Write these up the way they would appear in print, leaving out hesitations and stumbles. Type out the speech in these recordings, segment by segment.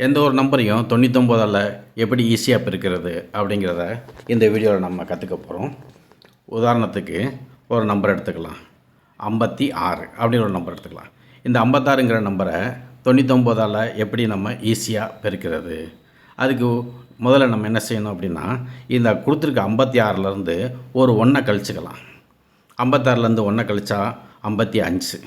எந்த ஒரு நம்பரையும் 99ஆல் எப்படி ஈஸியாக பெருக்கிறது அப்படிங்கிறத இந்த வீடியோவில் நம்ம கற்றுக்க போகிறோம். உதாரணத்துக்கு ஒரு நம்பர் எடுத்துக்கலாம். 56 அப்படின்னு ஒரு நம்பர் எடுத்துக்கலாம். இந்த 56ங்கிற நம்பரை 99ஆல் எப்படி நம்ம ஈஸியாக பெருக்கிறது, அதுக்கு முதல்ல நம்ம என்ன செய்யணும் அப்படின்னா, இந்த கொடுத்துருக்க 56லேருந்து ஒரு 1 கழிச்சுக்கலாம். 56லேருந்து 1 கழிச்சா 55.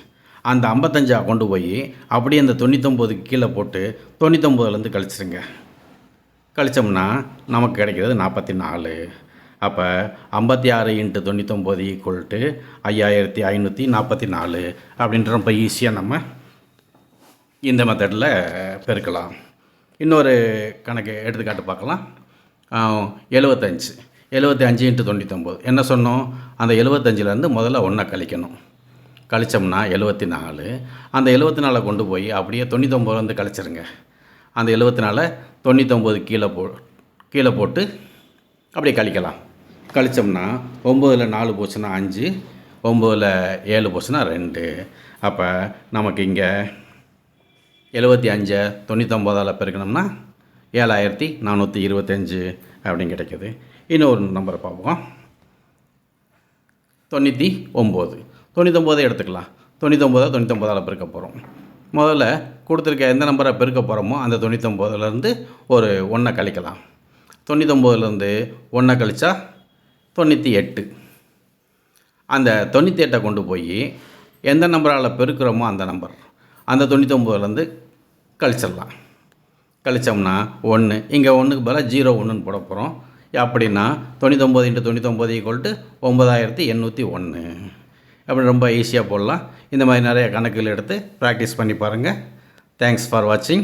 அந்த 55 கொண்டு போய் அப்படியே அந்த 99க்கு கீழே போட்டு 99லேருந்து கழிச்சிருங்க. கழித்தோம்னா நமக்கு கிடைக்கிறது 44. அப்போ 56 × 99 = 5544 அப்படின்ற ரொம்ப ஈஸியாக நம்ம இந்த மெத்தடில் பெருக்கலாம். இன்னொரு கணக்கு எடுத்துக்காட்டு பார்க்கலாம். 75 × 99 என்ன சொன்னோம்? அந்த 75லேருந்து முதல்ல 1 கழிக்கணும். கழித்தோம்னா 74. அந்த 74 கொண்டு போய் அப்படியே 99லேருந்து கழிச்சிருங்க. அந்த 74 99 கீழே போட்டு அப்படியே கழிக்கலாம். கழித்தோம்னா 9ல் 4 போச்சுன்னா 5, 9ல் 7 போச்சுன்னா 2. அப்போ நமக்கு இங்கே 75 99ஆல் பெருக்கணும்னா 7425 அப்படின்னு கிடைக்கிது. இன்னொரு நம்பரை பார்ப்போம். 99 எடுத்துக்கலாம். 99ஆல் பெருக்க போகிறோம். முதல்ல கொடுத்துருக்க எந்த நம்பரை பெருக்க போகிறோமோ அந்த 99லேருந்து ஒரு 1 கழிக்கலாம். 99லேருந்து 1 கழிச்சா 98. அந்த 98 கொண்டு போய் எந்த நம்பரால் பெருக்கிறோமோ அந்த 99லேருந்து கழிச்சிடலாம். கழித்தோம்னா 1. இங்கே 1க்கு பதிலாக 0 1ன்னு போட போகிறோம். அப்படின்னா 99 × 99 = 9801. அப்படி ரொம்ப ஈஸியாக போடலாம். இந்த மாதிரி நிறைய கணக்குகள் எடுத்து ப்ராக்டிஸ் பண்ணி பாருங்கள். தேங்க்ஸ் ஃபார் வாட்சிங்.